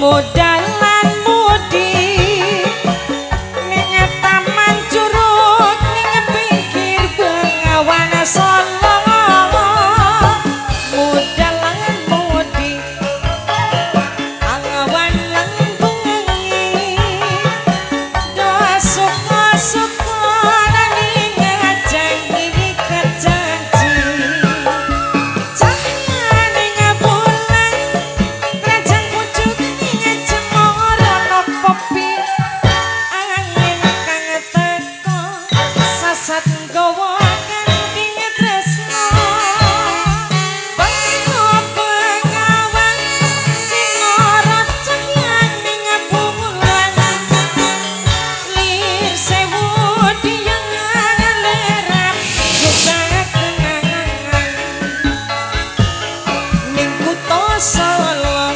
Modalan mudi ning taman curug ning pinggir Bengawan Solo. Modalan mudi angawan lan bengi do suka-suka ning ngajangi kejanji. Sat gawa kanding tresno Bangno Bengawan Sinora cahyaning bulan Lir sewu diangan lerap Juga kenangan Ning kutha Solo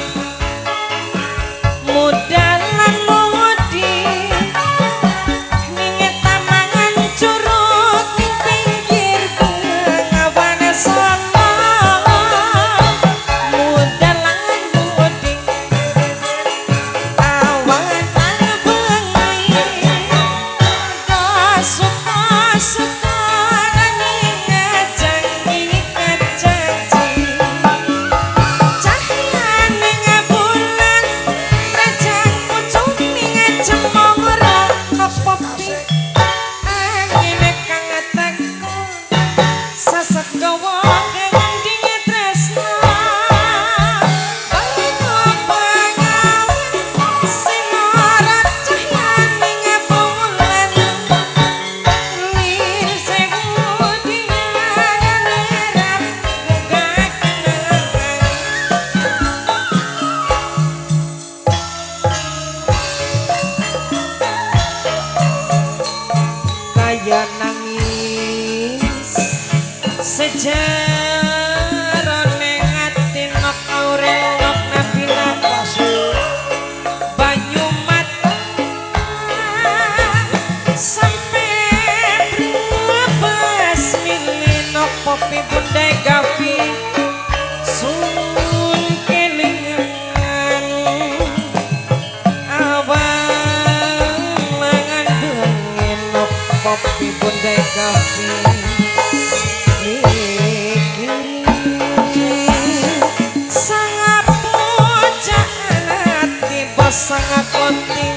Modalan mudi ning taman curug ning pinggir Bengawan Solo. Modalan mudi awan bengi do suka-suka ning ngajangi kejanji. Cahyaning bulan rajang pucuk ning cemara kopi angin kang teko sasat gawa kanding tresno Bangno Bengawan Sinora cahyaning bulan lir sewu diangan lerap gugah kenangan kaya nangis sejarah ning ati nok Aurel nok Nabila banyu mata sampe brebes milih nok Popi Bunda Gavi sun kelingan awan langan bengi nok Popi Bunda Gavi sangat pojok hati bos sangat penting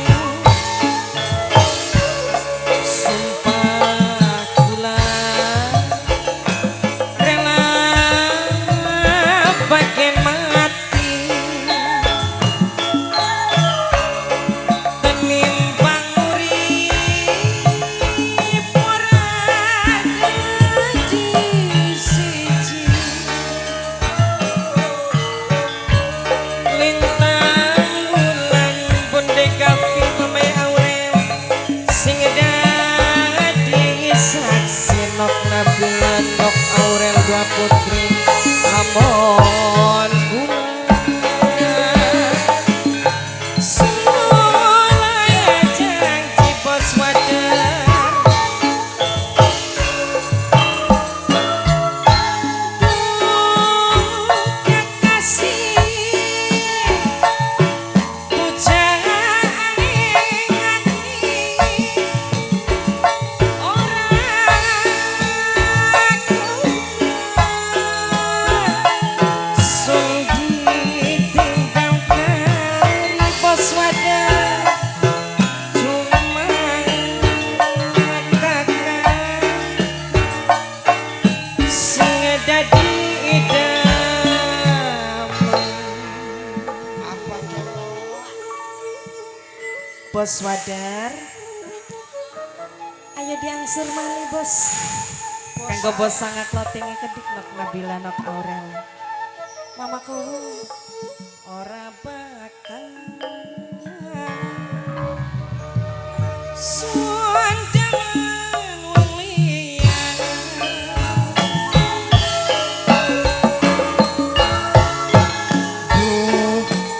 sumpah gula rela bagai mati tenimbang urip ora dadi siji. Lintang bulan Bunda Gavi mame Aurel sing dadi saksi nok Nabila nok Aurel dua putri amon sulaya janji bos wadar kekasih pujane ora sun ditinggal kari bos wadar cuma kakak sing dadi idaman. Bos wadar ayo diangsur malih bos kanggo bos sangat lotinge kedik nok Nabila nok Aurel mamaku ora bakal sundangan walian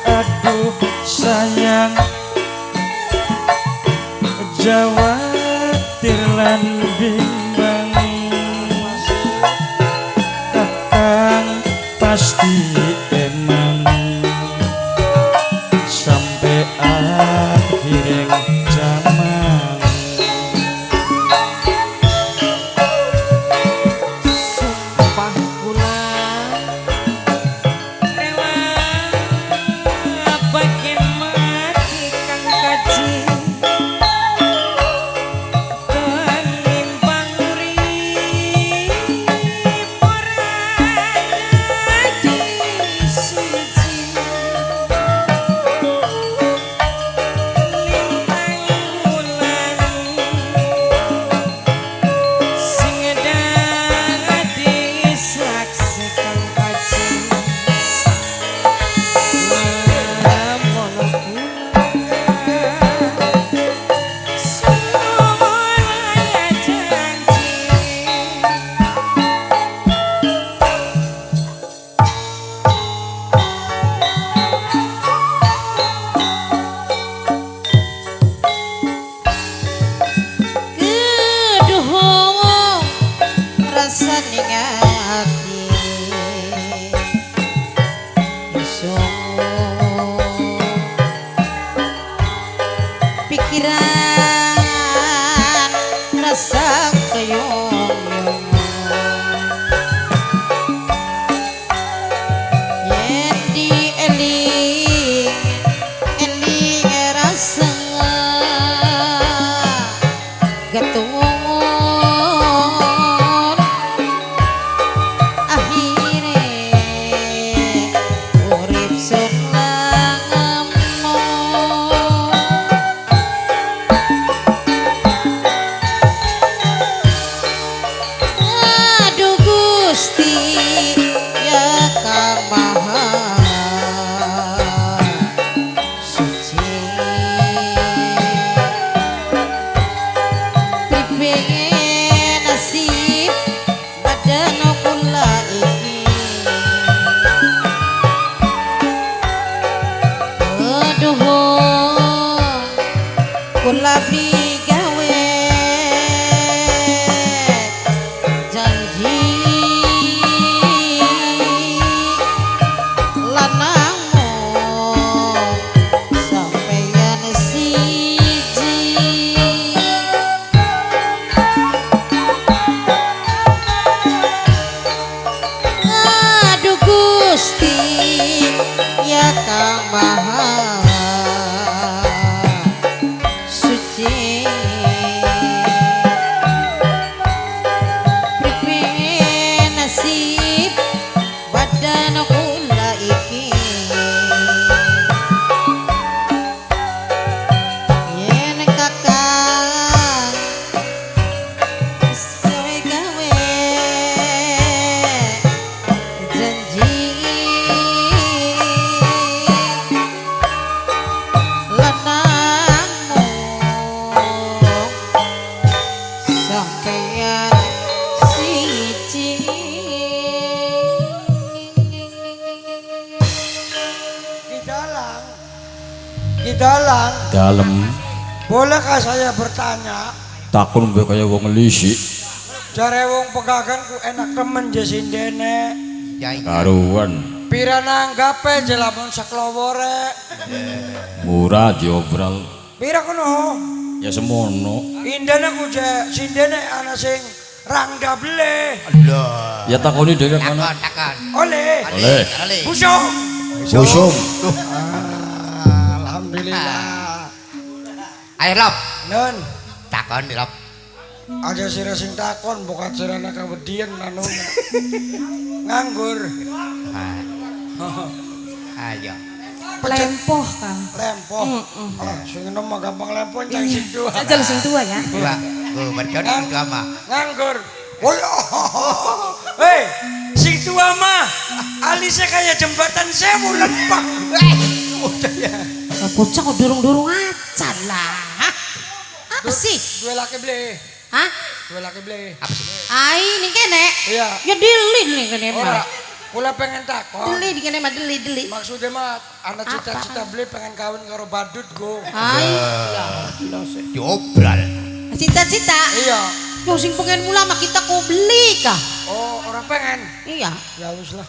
aduh sayang jawatir lan bimbang kakang pasti emang jaman Sumpah kula rela bagian mati kang kaji kenimbang urip ora jadi siji lintang wulan sing dadi saksi kang kaji lamun kula sumaya janji Keduh rasa ning ati iso pikiran rasa kayong yen di eling eling rasa getungun akhire urip senangmu aduh Gusti ya Kang Maha suci pengen nasib badan kula iki aduh kula beli gawe janji lanangmu sampeyan siji aduh Gusti ya Kang Maha suci pripun nasib badan kula iki yen kakang wis gawe-gawe janji lanangmu sampeyan siji Ki dalang, dalem bolehkah saya bertanya? takun gue kaya wong ngelisik Jare wong pegagan ku enak temen je sindene. karuan Pira nanggape je lamun saklowore. murah diobral Pira kuno? ya semono Indene ku je sindene ana sing rangda bele. ya takoni dhewe mana Oleh. oleh Busung. busung Alhamdulillah. Ayo Rob, Nun, takon Rob. aja sira sing takon bukan sira nak kawedian anuna. Nganggur. Ayo. lempoh Kang Lempoh. Ah, sing enom mah gampang lempoh cang sing dua. Ajal sing tua ya Dua, gue berjodoh itu ama. Nganggur. Oh, hei, sing tua mah alisnya kayak jembatan sewu lempang. bocah kok durung-durung acan lah hah? Apa sih? Dua laki beli. Hah? Dua laki beli. Ai ning kene Iya. ya dili ning kene Ora, mah kula pengen takon. dili di kene mah dili Maksudnya mah anak cita-cita beli pengen kawin karo badut go. ai Diobral. cita-cita Iya. yo sing pengen mula mah kita kok beli kah Oh, orang pengen. iya Ya wis lah.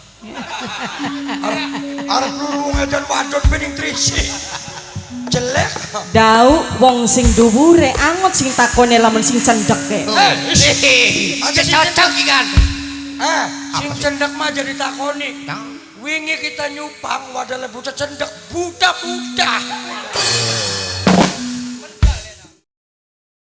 Arep lurung edan badut bening trisi. Jelek. Dau wong sing dhuwure angot sing takone lamun sing cendeke. Aja sing Cocok iki kan. Sing cendek mah jadi takoni. Wingi kita nyupang wadah bocah cendek budak-budak.